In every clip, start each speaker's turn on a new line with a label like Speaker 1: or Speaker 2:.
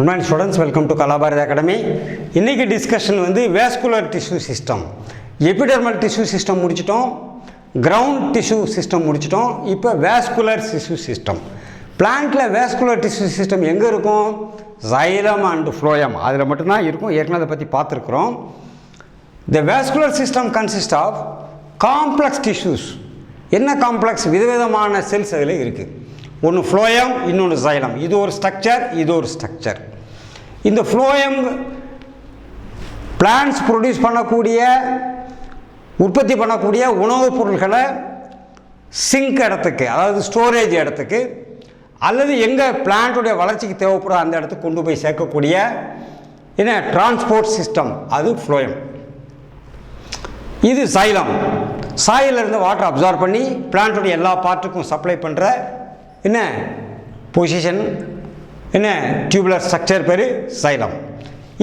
Speaker 1: Good morning students, welcome to Kalabarad Academy. இன்னைக்கு discussion வந்து vascular tissue system. Epidermal tissue system முடிச்சிட்டோம், ground tissue system முடிச்சிட்டோம். இப்போ vascular tissue system. Plantல vascular tissue system எங்க இருக்கும்? Xylem and phloem. அதுல மட்டும் தான் இருக்கும். ஏற்கனவே அதை பத்தி பார்த்திருக்கிறோம். The vascular system consists of complex tissues. என்ன காம்ப்ளெக்ஸ்? விதவிதமான செல்ஸ் அதில் இருக்குது. ஒன்று ஃப்ளோயம், இன்னொன்று சைலம். இது ஒரு ஸ்ட்ரக்சர், இது ஒரு ஸ்ட்ரக்சர். இந்த ஃப்ளோயம் பிளான்ட்ஸ் ப்ரொடியூஸ் பண்ணக்கூடிய, உற்பத்தி பண்ணக்கூடிய உணவுப் பொருள்களை சிங்க் இடத்துக்கு, அதாவது ஸ்டோரேஜ் இடத்துக்கு, அல்லது எங்கே பிளான்ட்டுடைய வளர்ச்சிக்கு தேவைப்படும் அந்த இடத்துக்கு கொண்டு போய் சேர்க்கக்கூடிய என்ன டிரான்ஸ்போர்ட் சிஸ்டம், அது ஃப்ளோயம். இது சைலம். சாயிலிருந்து வாட்டர் அப்சார்ப் பண்ணி பிளான்ட்டுடைய எல்லா பார்ட்டுக்கும் சப்ளை பண்ணுற என்ன பொசிஷன், என்ன டியூபுலர் ஸ்ட்ரக்சர் பேர் சைலம்.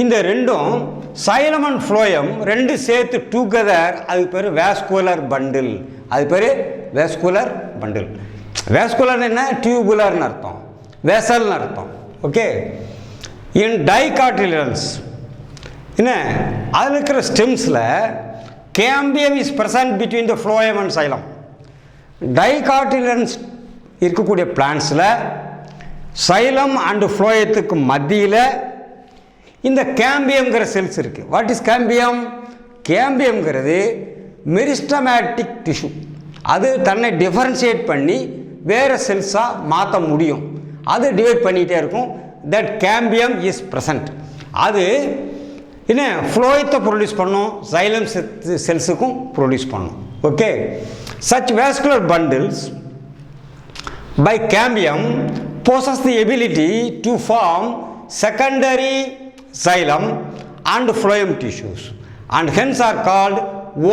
Speaker 1: இந்த ரெண்டும் சைலம் அண்ட் ஃப்ளோயம் ரெண்டு சேர்த்து டுகெதர், அது பேர் வேஸ்குலர் பண்டில். அது பேர் வேஸ்குலர் பண்டில். வேஸ்குலர் என்ன? டியூபுலர்னு அர்த்தம், வெசல்னு அர்த்தம். ஓகே. இன் டைகாட்டிலிடன்ஸ் என்ன அதில் இருக்கிற ஸ்டெம்ஸில் cambium is present between the phloem and xylem. Dicotyledons இருக்கக்கூடிய பிளான்ட்ஸில் சைலம் அண்டு ஃப்ளோயத்துக்கு மத்தியில் இந்த கேம்பியம்ங்கிற செல்ஸ் இருக்குது. What is cambium? கேம்பியம்ங்கிறது மெரிஸ்டமேட்டிக் டிஷ்யூ. அது தன்னை டிஃபரன்ஷியேட் பண்ணி வேறு செல்ஸாக மாற்ற முடியும். அது டிவைட் பண்ணிகிட்டே இருக்கும். That cambium is present. அது என்ன ஃப்ளோயத்தை ப்ரொடியூஸ் பண்ணும், சைலம் செல்ஸுக்கும் ப்ரொடியூஸ் பண்ணும். Okay. Such vascular bundles by cambium possess the ability to form secondary xylem and phloem tissues and hence are called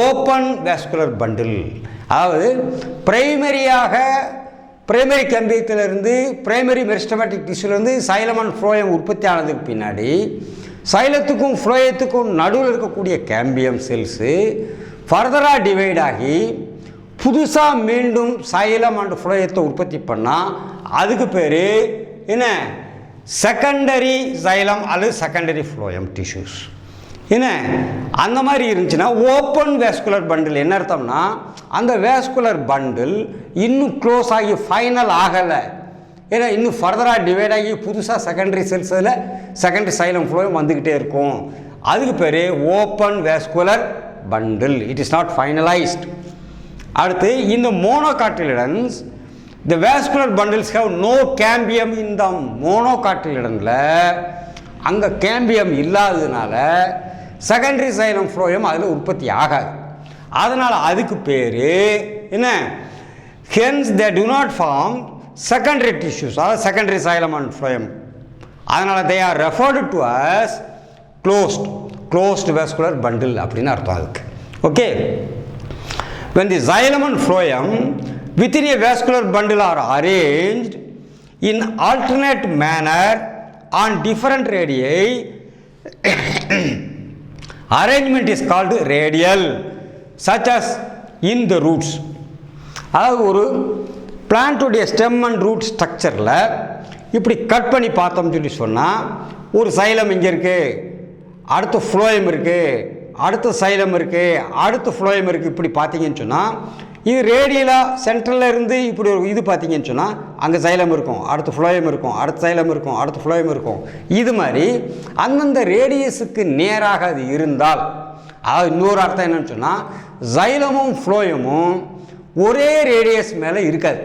Speaker 1: open vascular bundle. அதாவது primary கேம்பியத்திலிருந்து primary meristematic டிஷ்யூலேருந்து xylem and phloem உற்பத்தி ஆனதுக்கு பின்னாடி சைலத்துக்கும் ஃப்ளோயத்துக்கும் நடுவில் இருக்கக்கூடிய cambium cells ஃபர்தராக divide ஆகி புதுசாக மீண்டும் சைலம் அண்ட் ஃப்ளோயத்தை உற்பத்தி பண்ணால் அதுக்கு பேர் என்ன? செகண்டரி சைலம் அல்லது செகண்டரி ஃப்ளோயம் டிஷ்யூஸ். என்ன அந்த மாதிரி இருந்துச்சுன்னா ஓப்பன் வேஸ்குலர் பண்டில். என்ன அர்த்தம்னா அந்த வேஸ்குலர் பண்டில் இன்னும் க்ளோஸ் ஆகி ஃபைனல் ஆகலை. ஏன்னா இன்னும் ஃபர்தராக டிவைட் ஆகி புதுசாக செகண்டரி செல்ஸில் செகண்டரி சைலம் ஃப்ளோயம் வந்துக்கிட்டே இருக்கும். அதுக்கு பேர் open vascular bundle. It is not finalised. அடுத்து இந்த மோனோகாட்டிலிடன்ஸ், the vascular bundles have no cambium in them. மோனோகாட்டிலிடன்ல அங்கே கேம்பியம் இல்லாததுனால செகண்டரி சைலம் ஃப்ளோயம் அதில் உற்பத்தி ஆகாது. அதனால் அதுக்கு பேர் என்ன? hence they do not form secondary tissues, அதாவது செகண்டரி சைலம் அண்ட் ஃப்ளோயம். அதனால் they are referred to as closed vascular bundle அப்படின்னு அர்த்தம் அதுக்கு. Okay. When the xylem and phloem within a vascular bundle are arranged in alternate manner on different radii, arrangement is called radial, such as in the roots. அதாவது ஒரு பிளான்ட்டுடைய stem and root ஸ்ட்ரக்சரில் இப்படி cut பண்ணி பார்த்தோம்னு சொல்லி சொன்னால் ஒரு xylem இங்கே இருக்குது, அடுத்து ஃப்ளோயம் இருக்குது, அடுத்து சைலம் இருக்குது, அடுத்து ஃப்ளோயம் இருக்குது. இப்படி பார்த்தீங்கன்னு சொன்னால் இது ரேடியலாக சென்ட்ரலில் இருந்து இப்படி ஒரு இது பார்த்தீங்கன்னு சொன்னால் அங்கே சைலம் இருக்கும், அடுத்து ஃப்ளோயம் இருக்கும், அடுத்து சைலம் இருக்கும், அடுத்து ஃப்ளோயம் இருக்கும். இது மாதிரி அந்தந்த ரேடியஸுக்கு நேராக அது இருந்தால், அதாவது இன்னொரு அர்த்தம் என்னன்னு சொன்னால் சைலமும் ஃப்ளோயமும் ஒரே ரேடியஸ் மேலே இருக்காது.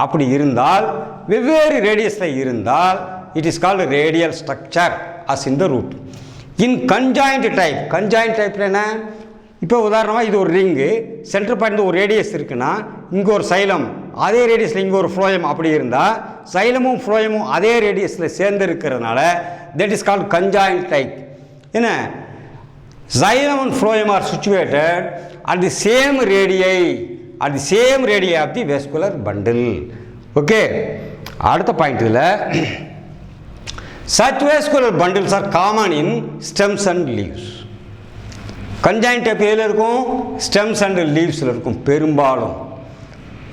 Speaker 1: அப்படி இருந்தால் வெவ்வேறு ரேடியஸில் இருந்தால் it is called radial structure as in the root. In conjoint டைப்பில் என்ன? இப்போ உதாரணமாக இது ஒரு ரிங்கு, சென்டர் பாயிண்ட் ஒரு ரேடியஸ் இருக்குன்னா இங்கே ஒரு சைலம், அதே ரேடியஸில் இங்கே ஒரு ஃப்ளோயம். அப்படி இருந்தால் சைலமும் ஃப்ளோயமும் அதே ரேடியஸில் சேர்ந்து இருக்கிறதுனால that is called conjoint type. என்ன? Xylem and phloem are situated at the same radii of the vascular bundle. Okay. அடுத்த பாயிண்ட் இதில் such vascular bundles are common in stems and leaves. conjoined type எதில் இருக்கும்? stems and leavesல இருக்கும் பெரும்பாலும்.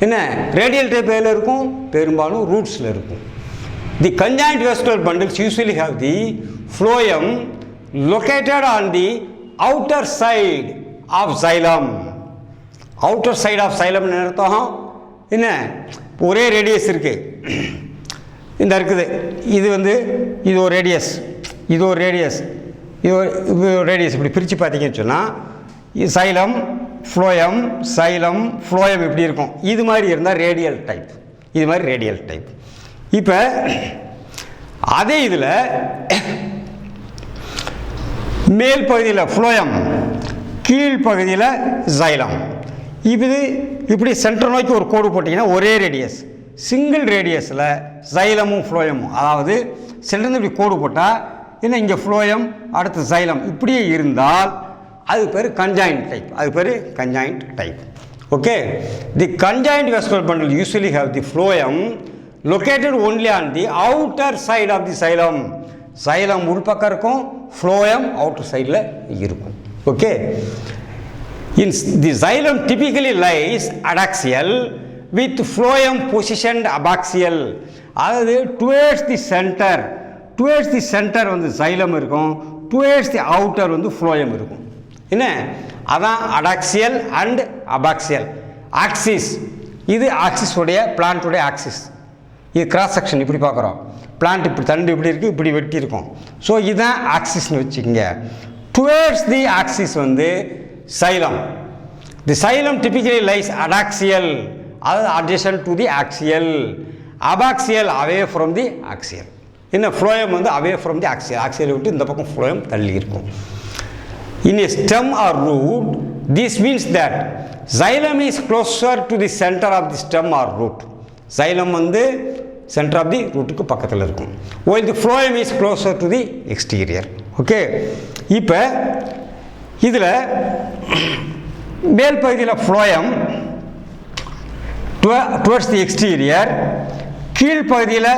Speaker 1: என்ன radial type எதில் இருக்கும்? பெரும்பாலும் ரூட்ஸில் இருக்கும். The conjoint vascular bundles usually have the phloem located on the outer side of xylem. Outer side of xylem என்ன அர்த்தம்? என்ன ஒரே ரேடியஸ் இருக்கு, இந்த இருக்குது, இது வந்து இது ஒரு ரேடியஸ், இது ஒரு ரேடியஸ், இது ஒரு ரேடியஸ். இப்படி பிரித்து பார்த்தீங்கன்னு சொன்னால் சைலம் ஃப்ளோயம், சைலம் ஃப்ளோயம் இப்படி இருக்கும். இது மாதிரி இருந்தால் ரேடியல் டைப், இது மாதிரி ரேடியல் டைப். இப்போ அதே இதில் மேல் பகுதியில் ஃப்ளோயம், கீழ்ப்பகுதியில் சைலம். இது இப்படி சென்டர் நோக்கி ஒரு கோடு போட்டிங்கன்னா ஒரே ரேடியஸ், சிங்கிள் ரேடியஸில் சைலமும் ஃப்ளோயமும், அதாவது சென்டர்ந்து இப்படி கோடு போட்டால் என்ன இங்கே ஃப்ளோயம் அடுத்து சைலம் இப்படியே இருந்தால் அது பேர் கன்ஜாயிண்ட் டைப், அது பேர் conjoint type. Okay, the conjoint vascular bundle usually have the phloem located only on the outer side of the xylem. xylem உள்பக்கம் இருக்கும், phloem outer sideல இருக்கும். Okay, in the xylem typically lies adaxial with phloem positioned abaxial. அதாவது towards the center வந்து xylem இருக்கும், towards the outer வந்து phloem இருக்கும். என்ன அதான் adaxial and abaxial. axis, இது axis உடைய plant உடைய axis. இது கிராஸ் செக்ஷன் இப்படி பார்க்குறோம், பிளான்ட் இப்படி தண்டு இப்படி இருக்குது, இப்படி வெட்டி இருக்கும். ஸோ இதுதான் ஆக்சிஸ்னு வச்சுக்கோங்க. டுவேர்ட்ஸ் தி ஆக்சிஸ் வந்து சைலம். தி சைலம் டிபிக்கலி லைஸ் அடாக்சியல், அதாவது adjacent to the axial. Abaxial away from the axial. என்ன ஃப்ளோயம் வந்து அவே ஃப்ரம் தி ஆக்சியல், ஆக்சியலை விட்டு இந்த பக்கம் ஃப்ளோயம் தள்ளி இருக்கும். In a stem or root, this means that xylem is closer to the center of the stem or root. xylem வந்து centre of the ரூட்டுக்கு பக்கத்தில் இருக்கும், while the phloem is closer to the exterior. Okay, இப்போ இதில் மேல் பகுதியில் phloem towards the exterior, கீழ்ப்பகுதியில்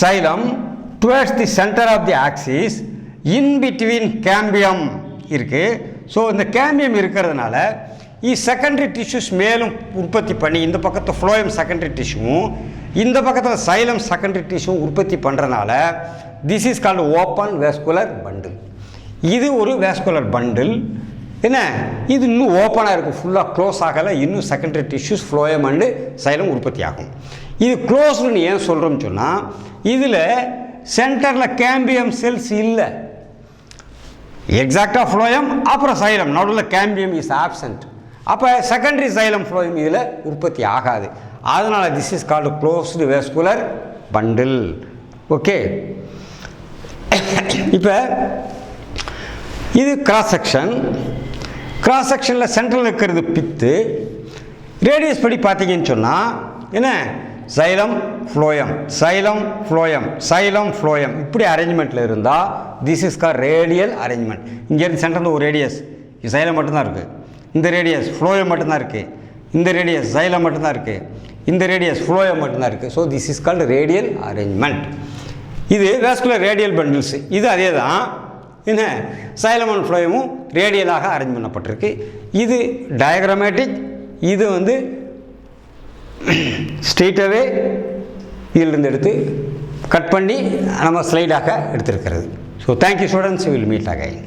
Speaker 1: xylem towards the center of the axis, in between cambium இருக்குது. So இந்த cambium இருக்கிறதுனால செகண்டரி டிஷ்யூஸ் மேலும் உற்பத்தி பண்ணி இந்த பக்கத்தில் ஃப்ளோயம் செகண்டரி டிஷ்யூவும் இந்த பக்கத்தில் சைலம் செகண்டரி டிஷ்யூவும் உற்பத்தி பண்ணுறனால this is called open vascular bundle. இது ஒரு வேஸ்குலர் பண்டில். என்ன இது இன்னும் ஓப்பனாக இருக்கும், ஃபுல்லாக க்ளோஸ் ஆகலை, இன்னும் secondary tissues phloem and xylem உற்பத்தி ஆகும். இது க்ளோஸ்டுன்னு ஏன் சொல்கிறோம்னு சொன்னால் இதில் சென்டரில் கேம்பியம் செல்ஸ் இல்லை, எக்ஸாக்டாக ஃப்ளோயம் அப்புறம் சைலம், நடுவில் கேம்பியம் இஸ் ஆப்சண்ட். அப்போ செகண்டரி சைலம் ஃப்ளோயம் இதில் உற்பத்தி ஆகாது. அதனால் this is called closed vascular bundle. Okay, இப்போ இது கிராஸ் செக்ஷன். கிராஸ் செக்ஷனில் சென்ட்ரல் இருக்கிறது பித்து. ரேடியஸ் படி பார்த்தீங்கன்னு சொன்னால் என்ன xylem phloem, xylem phloem, xylem phloem இப்படி அரேஞ்ச்மெண்ட்டில் இருந்தால் this is call radial arrangement. இங்கேருந்து சென்டரில் ஒரு ரேடியஸ் சைலம் மட்டும்தான் இருக்குது, இந்த ரேடியஸ் ஃப்ளோயம் மட்டும்தான் இருக்குது, இந்த ரேடியஸ் சைலம் மட்டும்தான் இருக்குது, இந்த ரேடியஸ் ஃப்ளோயம் மட்டும்தான் இருக்குது. So this is called radial arrangement. இது வேஸ்குலர் ரேடியல் பண்டில்ஸ். இது அதே தான், என்ன சைலம் அண்ட் ஃப்ளோயமும் ரேடியலாக அரேஞ்ச் பண்ணப்பட்டிருக்கு. இது டயக்ராமேட்டிக், இது வந்து ஸ்ட்ரெயிட்டாகவே இதிலிருந்து எடுத்து கட் பண்ணி நம்ம ஸ்லைடாக எடுத்திருக்கிறது. So thank you students, will meet again.